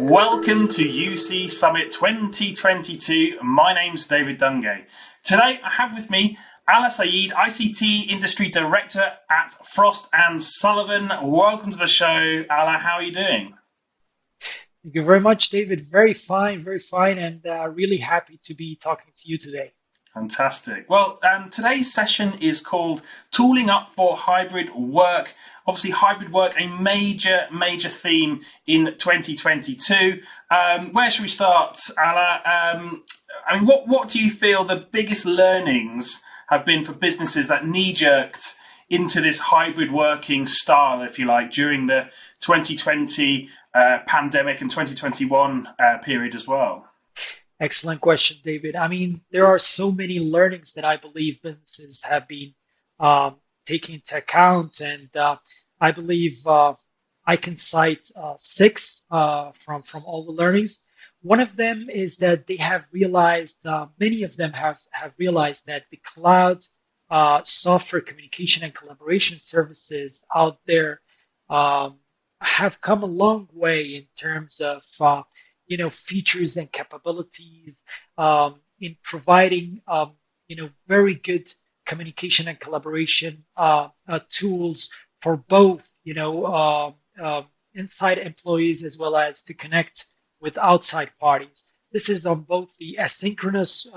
Welcome to UC Summit 2022. My name's David Dungay. Today I have with me Alaa Saayed, ICT Industry Director at Frost and Sullivan. Welcome to the show, Alaa. How are you doing? Thank you very much, David. Very fine, and really happy to be talking to you today. Fantastic. Well, today's session is called Tooling Up for Hybrid Work. Obviously, hybrid work, a major theme in 2022. Where should we start, Alaa? What do you feel the biggest learnings have been for businesses that knee-jerked into this hybrid working style, if you like, during the 2020 pandemic and 2021 period as well? Excellent question, David. There are so many learnings that I believe businesses have been taking into account, and I believe I can cite six from all the learnings. One of them is that they have realized, many of them have realized that the cloud software communication and collaboration services out there um, have come a long way in terms of features and capabilities in providing very good communication and collaboration tools for both inside employees as well as to connect with outside parties. This is on both the asynchronous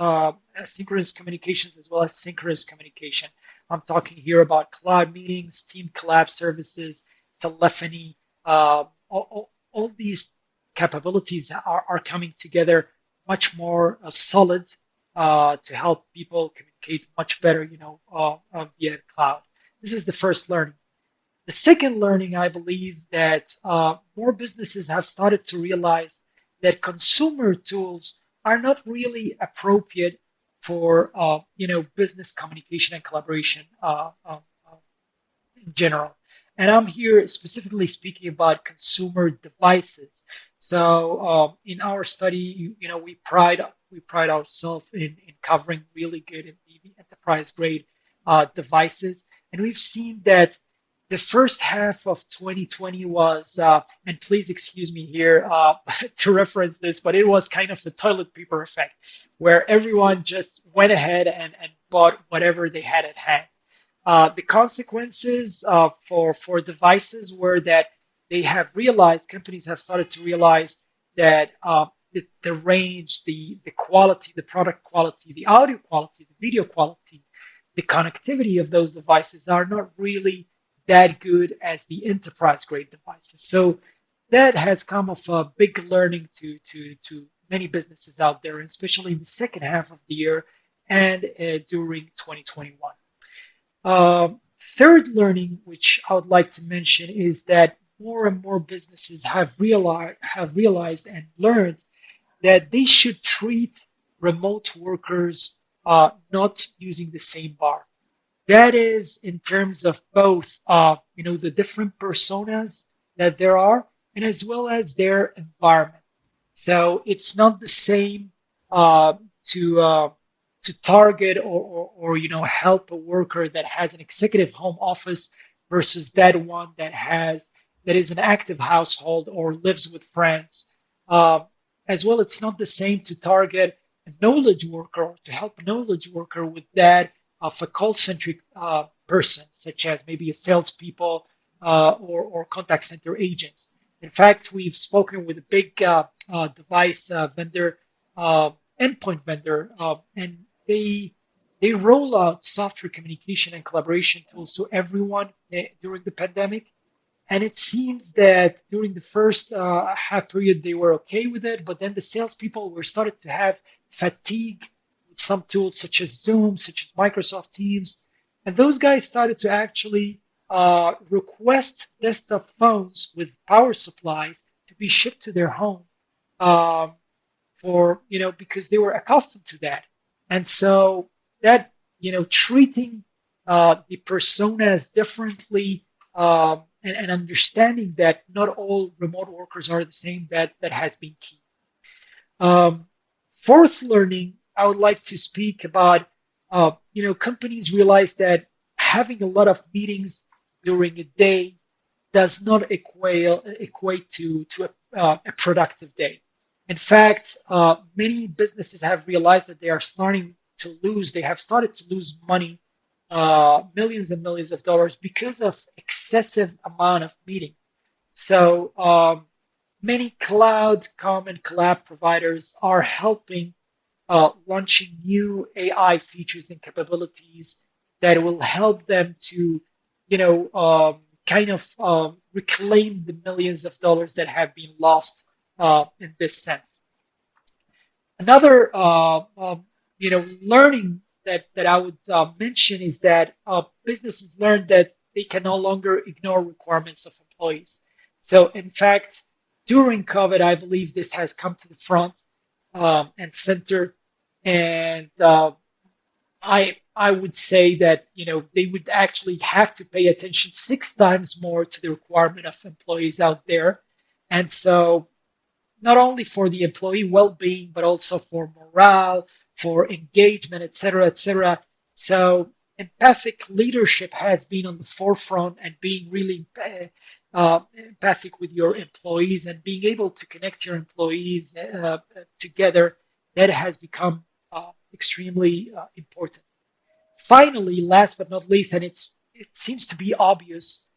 communications as well as synchronous communication. I'm talking here about cloud meetings, team collab services, telephony. All these capabilities are coming together much more solid to help people communicate much better, via cloud. This is the first learning. The second learning, I believe that more businesses have started to realize that consumer tools are not really appropriate for business communication and collaboration in general. And I'm here specifically speaking about consumer devices. So in our study, we pride ourselves in covering really good and enterprise grade devices, and we've seen that the first half of 2020 was, and please excuse me here to reference this, but it was kind of the toilet paper effect, where everyone just went ahead and bought whatever they had at hand. The consequences for devices were that companies have started to realize that the range, the quality, the product quality, the audio quality, the video quality, the connectivity of those devices are not really that good as the enterprise grade devices. So that has come of a big learning to many businesses out there, especially in the second half of the year and during 2021. Third learning, which I would like to mention, is that more and more businesses have realized and learned that they should treat remote workers not using the same bar. That is in terms of both, the different personas that there are, and as well as their environment. So it's not the same to target or help a worker that has an executive home office versus that one that is an active household or lives with friends. As well, it's not the same to target a knowledge worker or to help a knowledge worker with that of a call-centric person, such as maybe a salespeople or contact center agents. In fact, we've spoken with a big device vendor, endpoint vendor, and they roll out software communication and collaboration tools to everyone during the pandemic. And it seems that during the first half period, they were okay with it, but then the salespeople were started to have fatigue with some tools such as Zoom, such as Microsoft Teams, and those guys started to actually request desktop phones with power supplies to be shipped to their home um, for because they were accustomed to that, and so that treating the personas differently and understanding that not all remote workers are the same, that has been key. Um, Fourth learning, I would like to speak about, companies realize that having a lot of meetings during a day does not equate to a productive day. In fact, many businesses have realized that they have started to lose money, millions and millions of dollars because of excessive amount of meetings. So many cloud common collab providers are helping launching new AI features and capabilities that will help them to, kind of reclaim the millions of dollars that have been lost in this sense. Another, learning that I would mention is that businesses learn that they can no longer ignore requirements of employees. So, in fact, during COVID, I believe this has come to the front and center, and I would say that they would actually have to pay attention 6 times more to the requirement of employees out there, and so not only for the employee well-being, but also for morale, for engagement, et cetera, et cetera. So empathic leadership has been on the forefront and being really empathic with your employees and being able to connect your employees together, that has become extremely important. Finally, last but not least, and it seems to be obvious,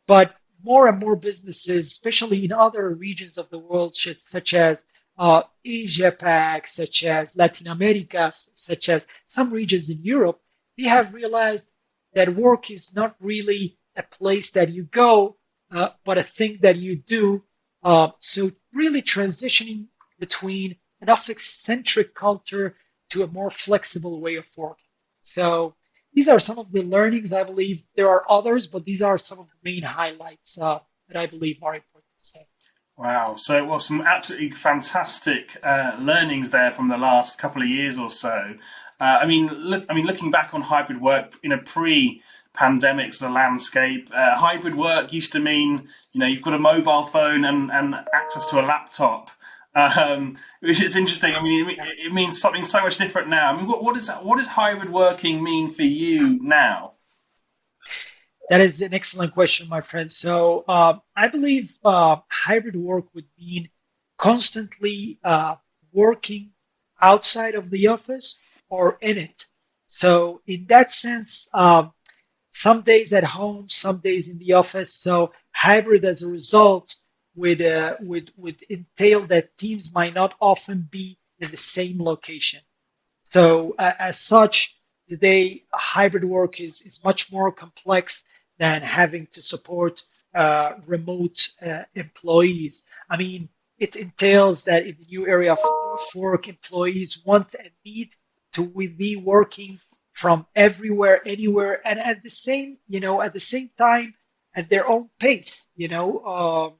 but more and more businesses, especially in other regions of the world, such as Asia Pac, such as Latin America, such as some regions in Europe, they have realized that work is not really a place that you go, but a thing that you do. So really transitioning between an office-centric culture to a more flexible way of working. So these are some of the learnings. I believe there are others, but these are some of the main highlights that I believe are important to say. Wow. So, well, some absolutely fantastic learnings there from the last couple of years or so. Looking back on hybrid work in a pre-pandemic sort of landscape, hybrid work used to mean you've got a mobile phone and access to a laptop. Which is interesting. I mean, it means something so much different now. I mean, what does hybrid working mean for you now? That is an excellent question, my friend. So I believe hybrid work would mean constantly working outside of the office or in it. So in that sense, some days at home, some days in the office. So hybrid, as a result, would entail that teams might not often be in the same location. So as such, today hybrid work is much more complex than having to support remote employees. I mean, it entails that in the new area of work, employees want and need to be working from everywhere, anywhere, and at the same time, at their own pace.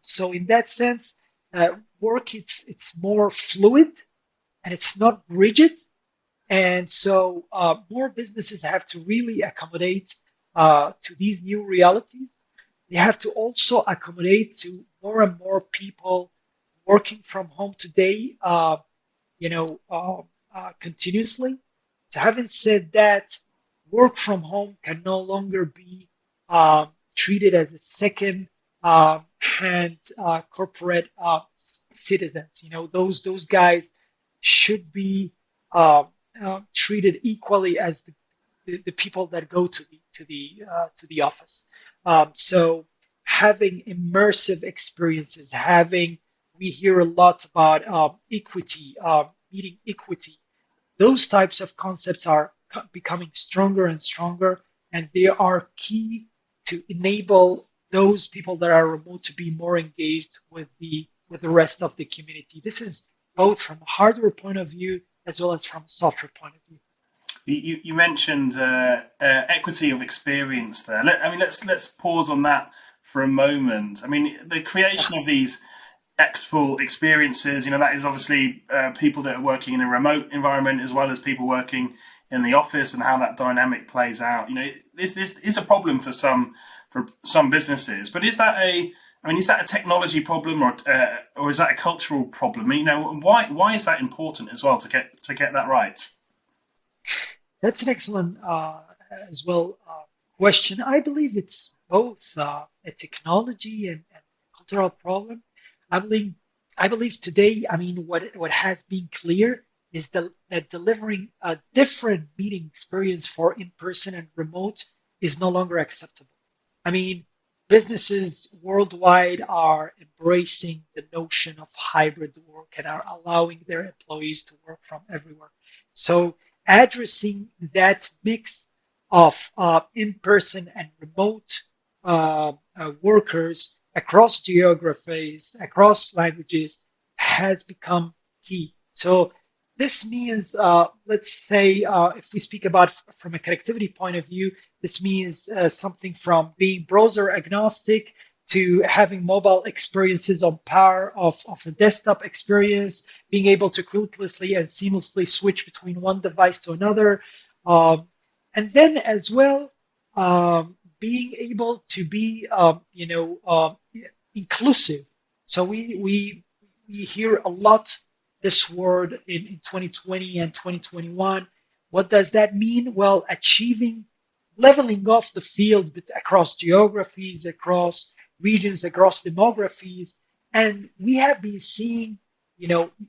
So in that sense, work it's more fluid and it's not rigid, and so more businesses have to really accommodate to these new realities. They have to also accommodate to more and more people working from home today, continuously. So having said that, work from home can no longer be treated as a second hand corporate citizens. Those guys should be treated equally as the people that go to the office. So having immersive experiences, having we hear a lot about equity, meeting equity. Those types of concepts are becoming stronger and stronger, and they are key to enable those people that are remote to be more engaged with the rest of the community. This is both from a hardware point of view as well as from a software point of view. You mentioned equity of experience there. Let's pause on that for a moment. I mean, the creation of these equitable experiences, that is obviously people that are working in a remote environment as well as people working in the office, and how that dynamic plays out. This is a problem for some businesses. But is that a technology problem, or is that a cultural problem? Why is that important as well to get that right? That's an excellent as well question. I believe it's both a technology and cultural problem. I believe I believe today, I mean, what has been clear is that delivering a different meeting experience for in-person and remote is no longer acceptable. I mean, businesses worldwide are embracing the notion of hybrid work and are allowing their employees to work from everywhere. So addressing that mix of in-person and remote workers across geographies, across languages, has become key. So this means, let's say, if we speak about from a connectivity point of view, this means something from being browser agnostic to having mobile experiences on par of a desktop experience, being able to quickly and seamlessly switch between one device to another, um, and then as well being able to be, inclusive. So we hear a lot this word in 2020 and 2021. What does that mean? Well, achieving leveling off the field across geographies, across regions, across demographies. And we have been seeing,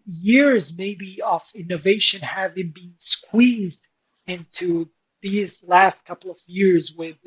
years maybe of innovation having been squeezed into these last couple of years with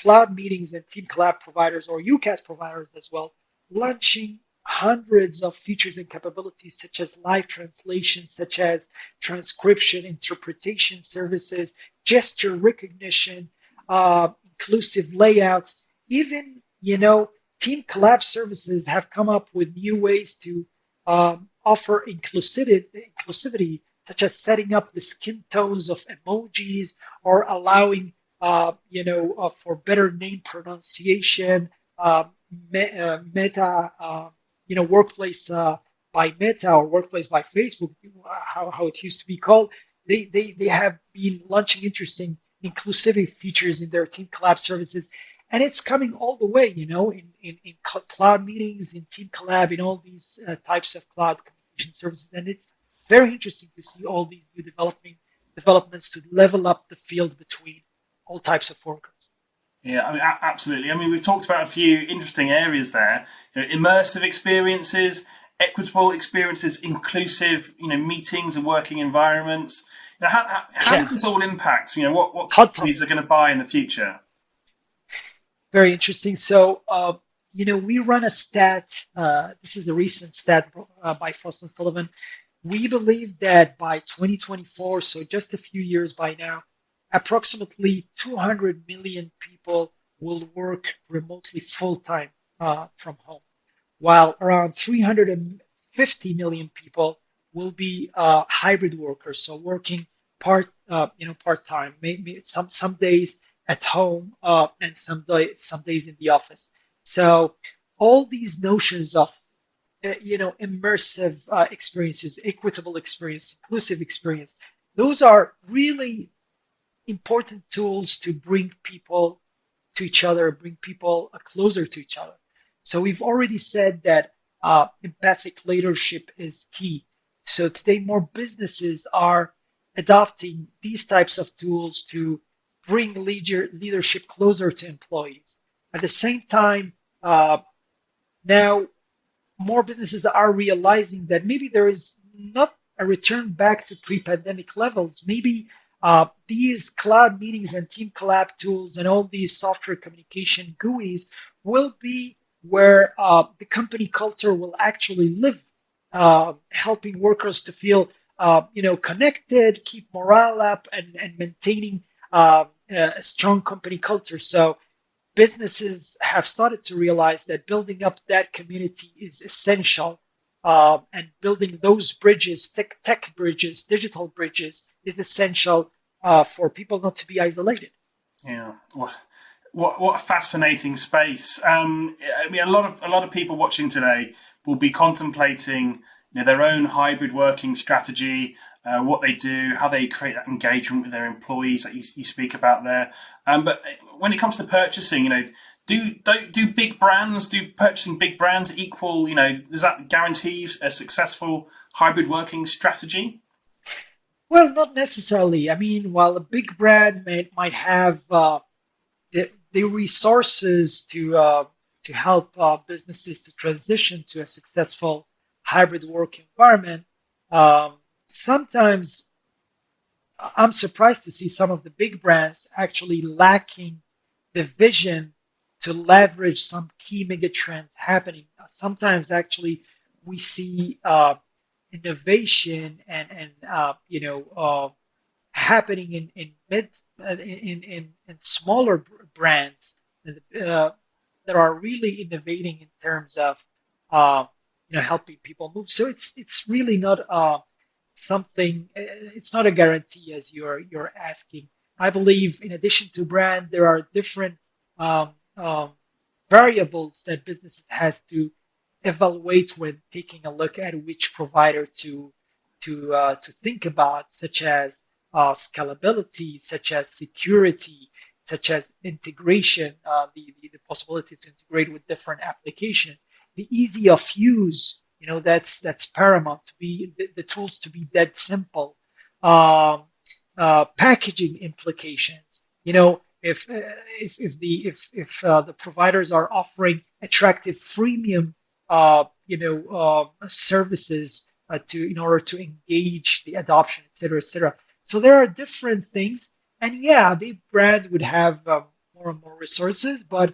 cloud meetings and team collab providers or UCaaS providers as well, launching hundreds of features and capabilities such as live translation, such as transcription, interpretation services, gesture recognition, inclusive layouts. Even, team collab services have come up with new ways to offer inclusivity, such as setting up the skin tones of emojis or allowing, for better name pronunciation, Meta, workplace by Meta or workplace by Facebook, how it used to be called. They have been launching interesting inclusivity features in their team collab services. And it's coming all the way, in cloud meetings, in team collab, in all these types of cloud communication services. And it's very interesting to see all these new developments to level up the field between all types of workers. Yeah, I mean, absolutely. I mean, we've talked about a few interesting areas there. Immersive experiences, equitable experiences, inclusive, meetings and working environments. How Yeah, does this all impact, what hot companies topic. are going to buy in the future? Very interesting. So, we run a stat. This is a recent stat by Frost and Sullivan. We believe that by 2024, so just a few years by now, approximately 200 million people will work remotely full time from home, while around 350 million people will be hybrid workers, so working part time, maybe some days at home and some days in the office. So all these notions of immersive experiences, equitable experience, inclusive experience, those are really important tools to bring people to each other, bring people closer to each other. So we've already said that empathic leadership is key. So today, more businesses are adopting these types of tools to bring leadership closer to employees. At the same time, now more businesses are realizing that maybe there is not a return back to pre-pandemic levels. Maybe these cloud meetings and team collab tools and all these software communication GUIs will be where the company culture will actually live, helping workers to feel connected, keep morale up, and maintaining a strong company culture. So businesses have started to realize that building up that community is essential, and building those bridges, tech bridges, digital bridges, is essential for people not to be isolated. Yeah. What a fascinating space. I mean, a lot of people watching today will be contemplating, their own hybrid working strategy, what they do, how they create that engagement with their employees that you speak about there. But when it comes to purchasing, do purchasing big brands equal, does that guarantee a successful hybrid working strategy? Well, not necessarily. I mean, while a big brand might have the resources to help businesses to transition to a successful hybrid work environment, sometimes I'm surprised to see some of the big brands actually lacking the vision to leverage some key megatrends happening. Sometimes actually we see innovation and happening in mid in smaller brands uh, that are really innovating in terms of uh, helping people move. So it's really not something. It's not a guarantee as you're asking. I believe in addition to brand, there are different um, um, variables that businesses has to evaluate when taking a look at which provider to think about, such as scalability, such as security, such as integration, the possibility to integrate with different applications, the easy of use. That's paramount to be the tools to be that simple. Um, Packaging implications. If the providers are offering attractive freemium services to in order to engage the adoption, et cetera, et cetera. So there are different things, and yeah, the brand would have more and more resources, but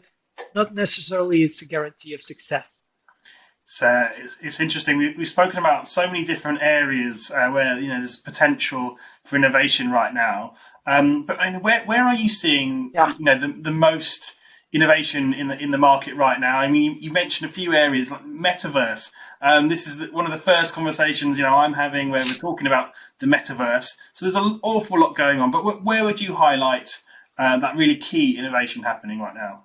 not necessarily it's a guarantee of success. So it's interesting. We've spoken about so many different areas where there's potential for innovation right now. But I mean, where are you seeing Yeah. the most innovation in the market right now? I mean, you mentioned a few areas like metaverse. This is one of the first conversations I'm having where we're talking about the metaverse. So there's an awful lot going on. But where would you highlight that really key innovation happening right now?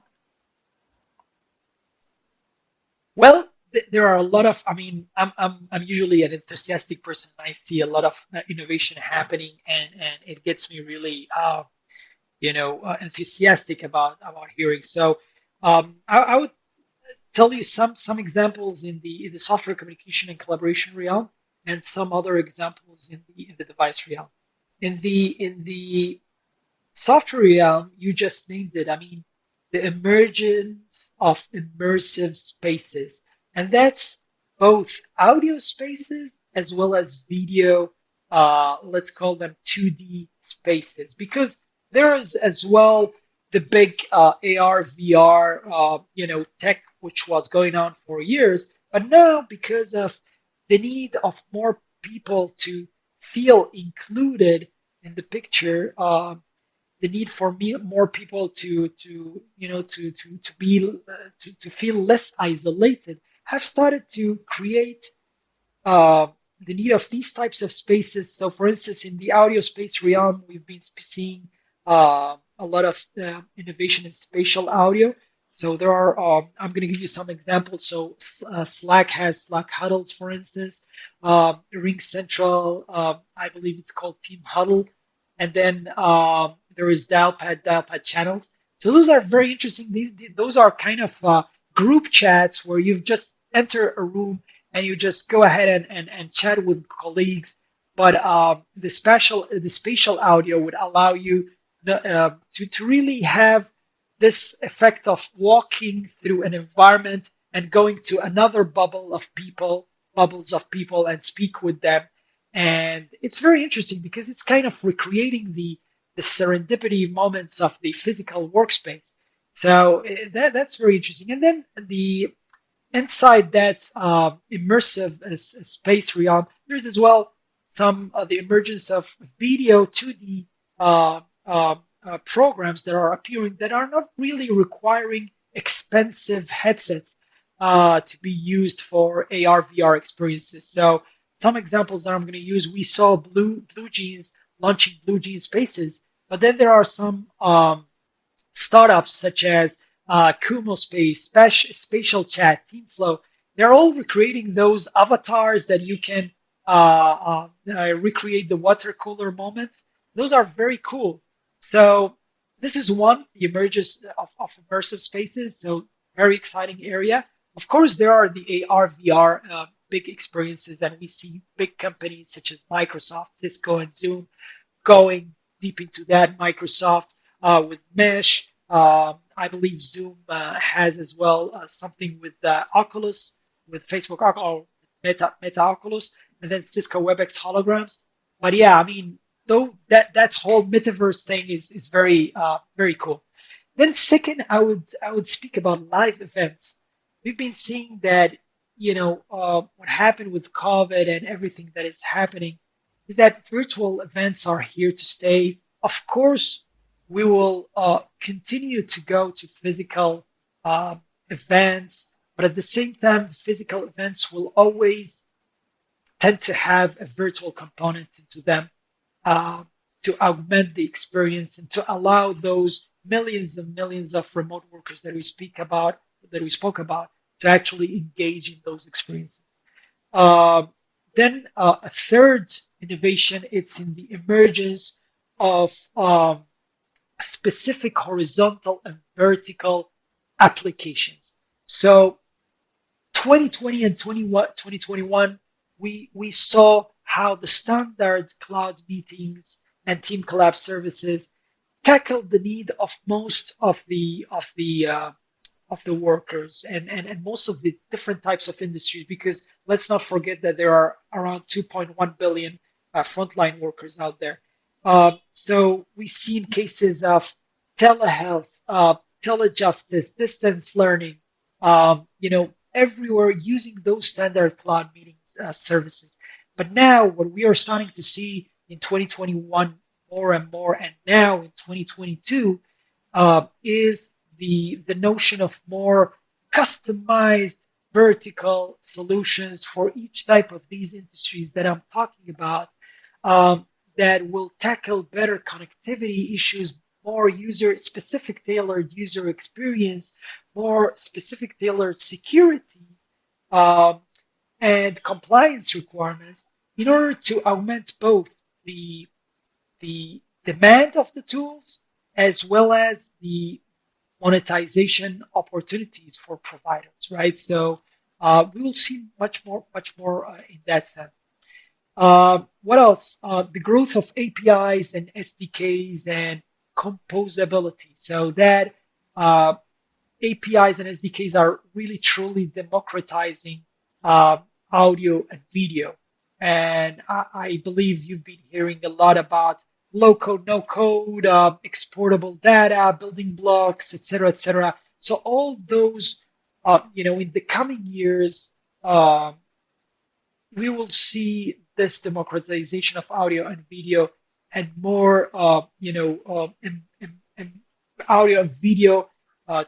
Well, there are a lot of. I mean, I'm usually an enthusiastic person. I see a lot of innovation happening, and it gets me really enthusiastic about hearing. So I would tell you some examples in the software communication and collaboration realm, and some other examples in the device realm. In the software realm, you just named it. I mean, the emergence of immersive spaces, and that's both audio spaces as well as video. Let's call them 2D spaces, because there is as well the big AR, VR, tech, which was going on for years, but now because of the need of more people to feel included in the picture, the need for more people to feel less isolated have started to create uh, the need of these types of spaces. So, for instance, in the audio space realm, we've been seeing a lot of innovation in spatial audio. So there are. I'm going to give you some examples. So Slack has Slack huddles, for instance. Ring Central, I believe it's called Team Huddle, and then there is Dialpad channels. So those are very interesting. Those are kind of group chats where you just enter a room and you just go ahead and chat with colleagues. But the spatial audio would allow you to really have this effect of walking through an environment and going to another bubbles of people, and speak with them. And it's very interesting because it's kind of recreating the serendipity moments of the physical workspace. So that's very interesting. And then the inside that immersive space realm, there's as well some of the emergence of video 2D programs that are appearing that are not really requiring expensive headsets to be used for AR VR experiences. So some examples that I'm going to use, we saw Blue Jeans launching Blue Jeans Spaces, but then there are some startups such as Kumo Space, Spatial Chat, TeamFlow. They're all recreating those avatars that you can recreate the water cooler moments. Those are very cool. So this is one, the emergence of immersive spaces. So very exciting area. Of course, there are the AR, VR big experiences, and we see big companies such as Microsoft, Cisco, and Zoom going deep into that. Microsoft with Mesh. I believe Zoom has as well something with Oculus, with Facebook Oculus. Meta Oculus, and then Cisco WebEx holograms. But yeah, I mean, though that whole metaverse thing is very very cool. Then second, I would speak about live events. We've been seeing that what happened with COVID and everything that is happening is that virtual events are here to stay. Of course, we will continue to go to physical uh, events, but at the same time, physical events will always tend to have a virtual component into them uh, to augment the experience and to allow those millions and millions of remote workers that we spoke about to actually engage in those experiences. Uh, then a third innovation, it's in the emergence of specific horizontal and vertical applications. So 2020 and 2021, we saw how the standard cloud meetings and team collab services tackled the need of most of the workers and most of the different types of industries, because let's not forget that there are around 2.1 billion frontline workers out there. So we've seen cases of telehealth, telejustice, distance learning, everywhere using those standard cloud meetings services. But now what we are starting to see in 2021 more and more, and now in 2022, is the notion of more customized vertical solutions for each type of these industries that I'm talking about, that will tackle better connectivity issues, more user specific tailored user experience, more specific tailored security, um, and compliance requirements in order to augment both the the demand of the tools as well as the monetization opportunities for providers, right? So we will see much more in that sense. What else? The growth of APIs and SDKs and composability. So that APIs and SDKs are really truly democratizing uh, audio and video. And I believe you've been hearing a lot about low code, no code, exportable data, building blocks, et cetera, et cetera. So all those, in the coming years, we will see this democratization of audio and video and more, audio and video uh,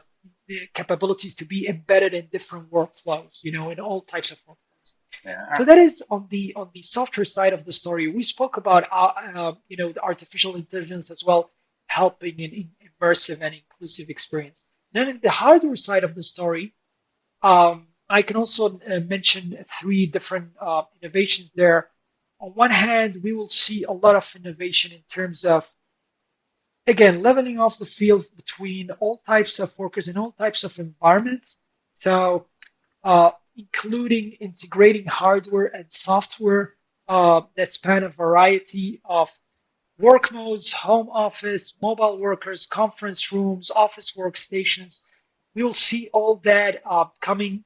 the capabilities to be embedded in different workflows, in all types of workflows. Yeah. So that is on the software side of the story. We spoke about the artificial intelligence as well, helping in immersive and inclusive experience. Then in the hardware side of the story, I can also mention three different innovations there. On one hand, we will see a lot of innovation in terms of, again, leveling off the field between all types of workers and all types of environments. So, including integrating hardware and software that span a variety of work modes, home office, mobile workers, conference rooms, office workstations. We will see all that coming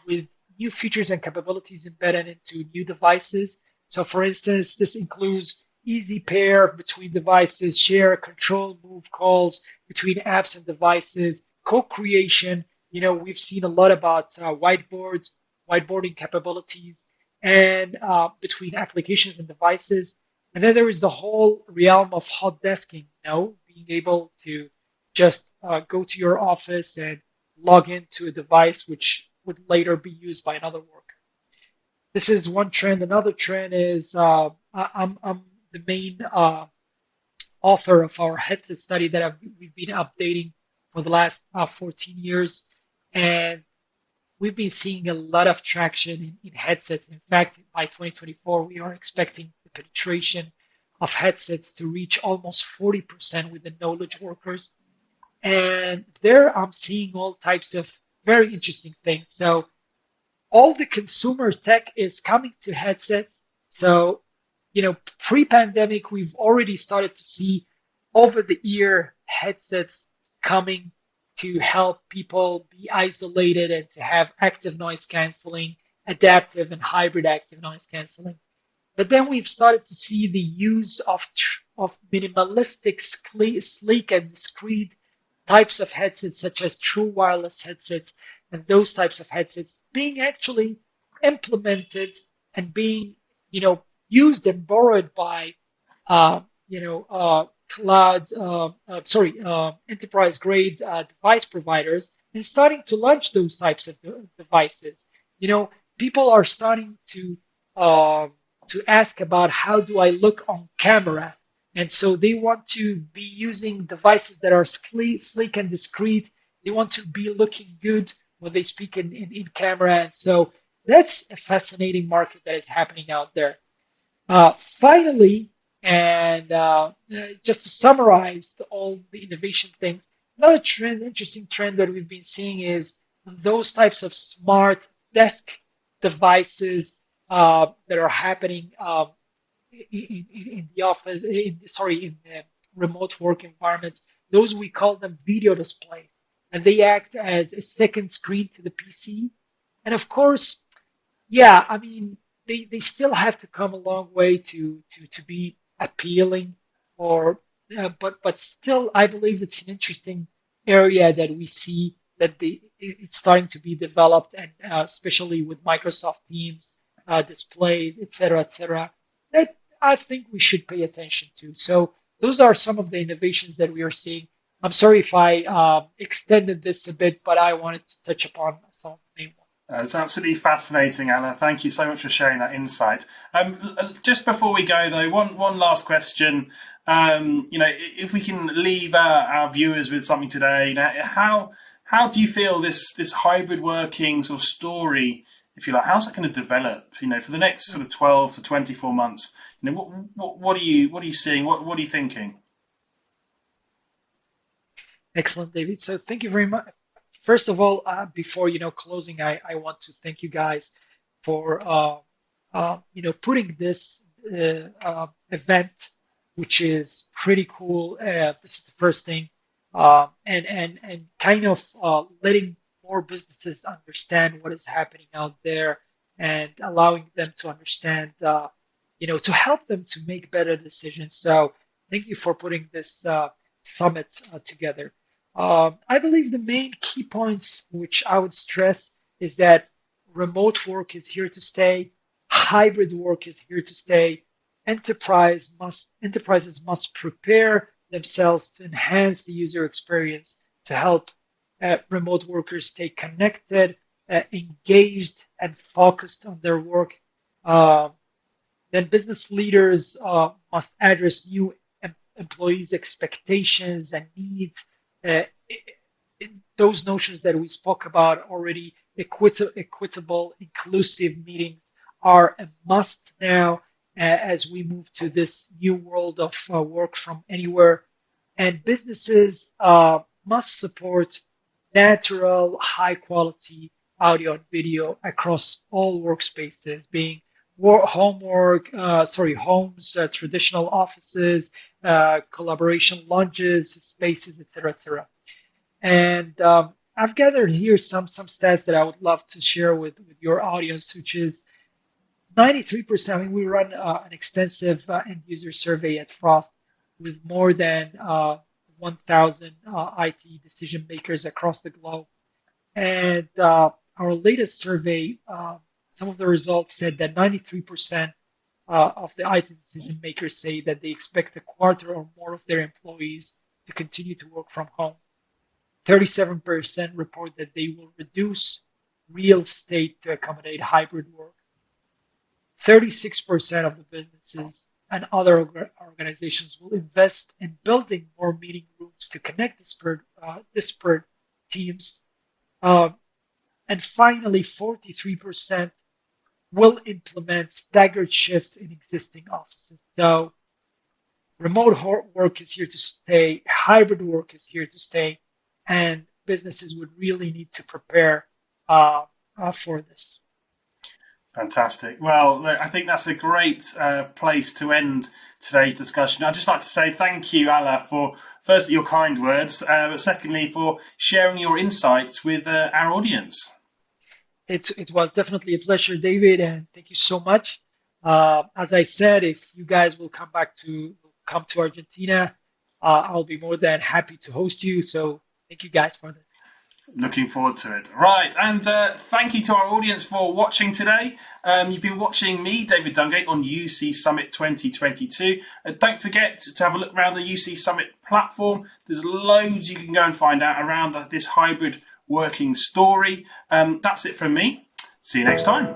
with new features and capabilities embedded into new devices. So, for instance, this includes easy pair between devices, share, control, move calls between apps and devices, co-creation. We've seen a lot about whiteboarding capabilities, and between applications and devices. And then there is the whole realm of hot desking, being able to just go to your office and log into a device which would later be used by another worker. This is one trend. Another trend is I'm the main author of our headset study that we've been updating for the last 14 years. And we've been seeing a lot of traction in headsets. In fact, by 2024, we are expecting the penetration of headsets to reach almost 40% with the knowledge workers. And there I'm seeing all types of very interesting things. So all the consumer tech is coming to headsets. So, pre-pandemic, we've already started to see over-the-ear headsets coming to help people be isolated and to have active noise canceling adaptive and hybrid active noise canceling. But then we've started to see the use of minimalistic, sleek, and discrete types of headsets, such as true wireless headsets, and those types of headsets being actually implemented and being, used and borrowed by, cloud, enterprise grade device providers, and starting to launch those types of devices. You know, people are starting to ask about how do I look on camera. And so they want to be using devices that are sleek and discreet. They want to be looking good when they speak in camera. And so that's a fascinating market that is happening out there. Finally, and just to summarize all the innovation things, another interesting trend that we've been seeing is those types of smart desk devices that are happening in the office, in remote work environments. Those we call them video displays, and they act as a second screen to the PC. And of course, yeah, I mean, they still have to come a long way to be appealing, or but still, I believe it's an interesting area that we see that it's starting to be developed, and especially with Microsoft Teams displays, et cetera, that I think we should pay attention to. So those are some of the innovations that we are seeing. I'm sorry if I extended this a bit, but I wanted to touch upon some of the main ones. It's absolutely fascinating, Alaa. Thank you so much for sharing that insight. Just before we go, though, one last question. If we can leave our viewers with something today, how do you feel this hybrid working sort of story, if you like, how's that going to develop? For the next sort of 12 to 24 months. What are you seeing? What are you thinking? Excellent, David. So thank you very much. First of all, before closing, I want to thank you guys for putting this event, which is pretty cool. This is the first thing, and kind of letting more businesses understand what is happening out there, and allowing them to understand, to help them to make better decisions. So thank you for putting this summit together. I believe the main key points which I would stress is that remote work is here to stay, hybrid work is here to stay. Enterprises must prepare themselves to enhance the user experience to help remote workers stay connected, engaged, and focused on their work. Then business leaders must address new employees' expectations and needs. Uh, those notions that we spoke about already, equitable, inclusive meetings are a must now as we move to this new world of work from anywhere. And businesses must support natural, high quality audio and video across all workspaces, being homes, traditional offices, collaboration lounges, spaces, etc., etc. And I've gathered here some stats that I would love to share with your audience, which is 93%. I mean, we run an extensive end user survey at Frost with more than 1,000 IT decision makers across the globe. And our latest survey, some of the results said that 93% of the IT decision makers say that they expect a quarter or more of their employees to continue to work from home. 37% report that they will reduce real estate to accommodate hybrid work. 36% of the businesses and other organizations will invest in building more meeting rooms to connect disparate teams. And finally, 43% will implement staggered shifts in existing offices. So remote work is here to stay, hybrid work is here to stay, and businesses would really need to prepare for this. Fantastic. Well, look, I think that's a great place to end today's discussion. I'd just like to say thank you, Alaa, for firstly your kind words, but secondly for sharing your insights with our audience. It was definitely a pleasure, David, and thank you so much. As I said, if you guys will come to Argentina, I'll be more than happy to host you. So thank you guys for that. Looking forward to it. Right, and thank you to our audience for watching today. You've been watching me, David Dungay, on UC Summit 2022. Don't forget to have a look around the UC Summit platform. There's loads you can go and find out around this hybrid working story. That's it from me. See you next time.